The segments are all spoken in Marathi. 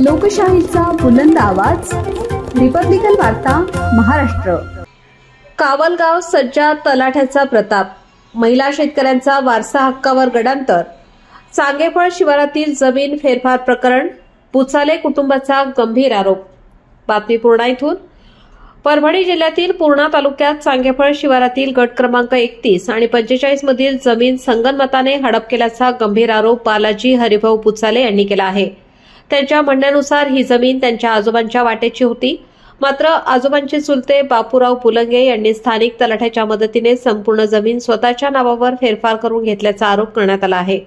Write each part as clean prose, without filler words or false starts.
लोकशाहीचा बुलंद आवाज, रिपब्लिकन वार्ता महाराष्ट्र। कावलगाव सज्जा तलाठ्याचा प्रताप, महिला शेतकऱ्यांचा वारसा हक्कावर गडांतर, चांगेफळ शिवारातील जमीन फेरफार प्रकरण, बुचाले कुटुंबाचा गंभीर आरोप। बातमी पूर्णा इथून। परभणी जिल्ह्यातील पूर्णा तालुक्यात चांगेफळ शिवारातील गट क्रमांक 31 आणि 45 मधील जमीन संगनमताने हडप केल्याचा गंभीर आरोप बालाजी हरिभाऊ बुचाले यांनी केला आहे। त्यांच्या म्हणण्यानुसार ही जमीन त्यांच्या आजोबांच्या वाटेची होती, मात्र आजोबांचे चुलते बापूराव बुलंगे यांनी स्थानिक तलाठ्याच्या मदतीने संपूर्ण जमीन स्वतःच्या नावावर फेरफार करून घेतल्याचा आरोप करण्यात आला आहे।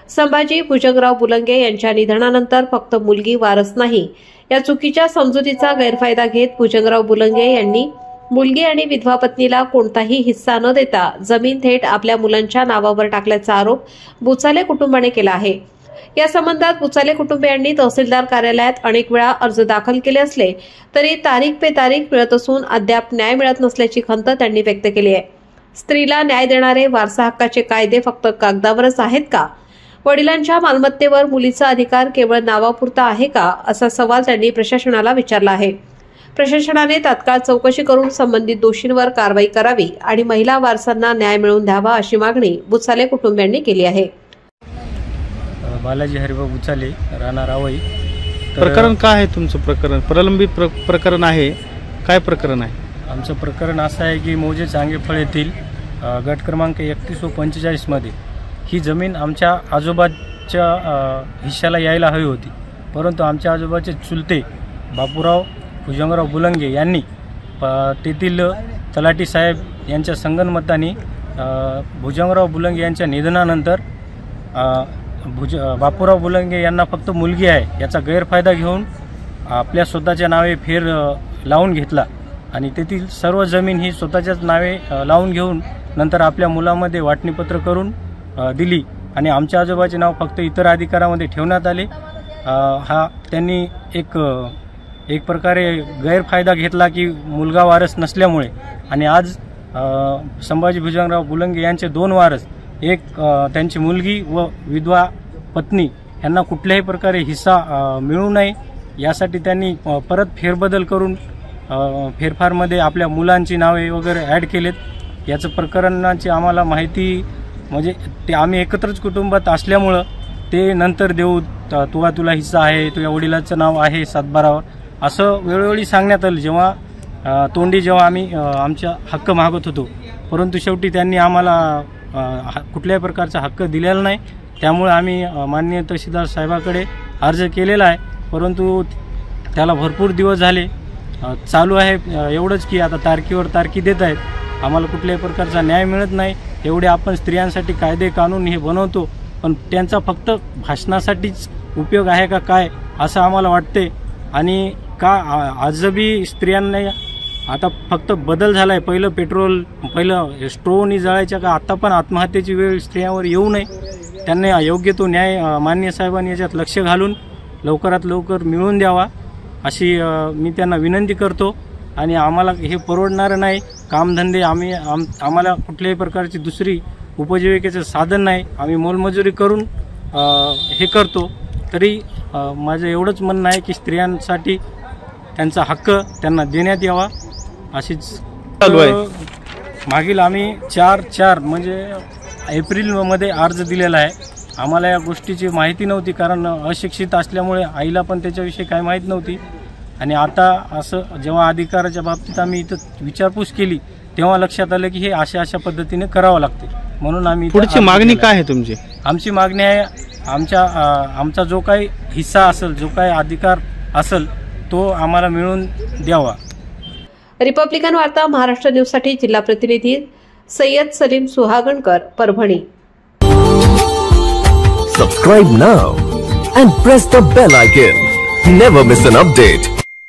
संभाजी भुजंगराव बुलंगे यांच्या निधनानंतर फक्त मुलगी वारस नाही या चुकीच्या समजुतीचा गैरफायदा घेत भुजंगराव बुलंगे यांनी मुलगी आणि विधवा पत्नीला कोणताही हिस्सा न देता जमीन थेट आपल्या मुलांच्या नावावर टाकल्याचा आरोप बुचाले कुटुंबाने केला आहे। या संबंधात बुचाले कुटुंबियांनी तहसीलदार कार्यालयात अनेक वेळा अर्ज दाखल केले असले तरी तारीख पे तारीख मिळत असून अद्याप न्याय मिळत नसल्याची खंत त्यांनी व्यक्त केली आहे। स्त्रीला न्याय देणारे वारसा हक्काचे कायदे फक्त कागदावरच आहेत का? वडिलांच्या मालमत्तेवर मुलीचा अधिकार केवळ नावापुरता आहे का, असा सवाल त्यांनी प्रशासनाला विचारला आहे। प्रशासनाने तात्काळ चौकशी करून संबंधित दोषींवर कारवाई करावी आणि महिला वारसांना न्याय मिळवून द्यावा अशी मागणी बुचाले कुटुंबियांनी केली आहे। बालाजी हरिभाऊ बुचाले, राणा रावई। प्रकरण काय आहे तुमचं? प्रकरण प्रलंबित प्रकरण आहे, काय प्रकरण आहे? आमचं प्रकरण असं आहे की मौजे चांगेफळ येथील गट क्रमांक 31 व 45 मध्ये ही जमीन आमच्या आजोबाच्या हिश्श्याला यायला हवी होती, परंतु आमच्या आजोबाचे चुलते बापूराव भुजंगराव बुलंगे यांनी तेथील तलाठी साहेब यांच्या संगनमताने भुजंगराव बुलंगे यांच्या निधनानंतर बापूराव बुलंगे यांना फक्त मुलगी आहे याचा गैरफायदा घेऊन आपल्या स्वतःच्या नावे फेर लावून घेतला आणि तेथील सर्व जमीन ही स्वतःच्याच नावे लावून घेऊन नंतर आपल्या मुलामध्ये वाटणीपत्र करून दिली आणि आमच्या आजोबाचे नाव फक्त इतर अधिकारामध्ये ठेवण्यात आले। हा त्यांनी एक प्रकारे गैरफायदा घेतला की मुलगा वारस नसल्यामुळे, आणि आज संभाजी भुजंगराव बुलंगे यांचे 2 वारस, एक त्यांची मुलगी व विधवा पत्नी यांना कुठल्याही प्रकारे हिस्सा मिळू नये यासाठी त्यांनी परत फेरबदल करून फेरफारमध्ये आपल्या मुलांची नावे वगैरे ॲड केलेत। याचं प्रकरणाची आम्हाला माहिती म्हणजे ते आम्ही एकत्रच कुटुंबात असल्यामुळं ते नंतर देऊ, तुला हिस्सा आहे, तुझ्या वडिलाचं नाव आहे सातबारावर, असं वेळोवेळी सांगण्यात आलं जेव्हा तोंडी आम्ही आमचा हक्क मागत होतो, परंतु शेवटी त्यांनी आम्हाला कुठल्याही प्रकारचा हक्क दिलेला नाही। त्यामुळे आम्ही माननीय तहसीलदार साहेबाकडे अर्ज केलेला आहे, परंतु त्याला भरपूर दिवस झाले चालू आहे। एवढंच की आता तारखेवर तारखी देत आहेत, आम्हाला कुठल्याही प्रकारचा न्याय मिळत नाही। एवढे आपण स्त्रियांसाठी कायदे कानून हे बनवतो, पण त्यांचा फक्त भाषणासाठीच उपयोग आहे का काय असं आम्हाला वाटते। आणि का आजही स्त्रियांना आता फक्त बदल झाला आहे, पहिलं स्ट्रोवनी जळायच्या का, आता पण आत्महत्येची वेळ स्त्रियांवर येऊ नये, त्यांना योग्य तो न्याय माननीय साहेबांनी याच्यात लक्ष घालून लवकरात लवकर मिळवून द्यावा अशी मी त्यांना विनंती करतो। आणि आम्हाला हे परवडणारं नाही, कामधंदे आम्हाला कुठल्याही प्रकारची दुसरी उपजीविकेचं साधन नाही, आम्ही मोलमजुरी करून हे करतो। तरी माझं एवढंच म्हणणं आहे की स्त्रियांसाठी त्यांचा हक्क त्यांना देण्यात यावा अशीच चालू आहे। मागील आम्ही 4 म्हणजे एप्रिलमध्ये अर्ज दिलेला आहे। आम्हाला या गोष्टीची माहिती नव्हती, कारण अशिक्षित असल्यामुळे आईला पण त्याच्याविषयी काय माहीत नव्हती, आणि आता असं जेव्हा अधिकाराच्या बाबतीत आम्ही इथं विचारपूस केली तेव्हा लक्षात आलं की हे अशा पद्धतीने करावं लागते, म्हणून आम्ही पुढची मागणी काय आहे तुमची? आमची मागणी आहे आमचा जो काही हिस्सा असेल, जो काही अधिकार असेल तो आम्हाला मिळवून द्यावा। रिपब्लिकन वार्ता महाराष्ट्र न्यूजसाठी जिल्हा प्रतिनिधी Syed Salim सुहागणकर, Parbhani. Subscribe now and press the bell icon. Never miss an update.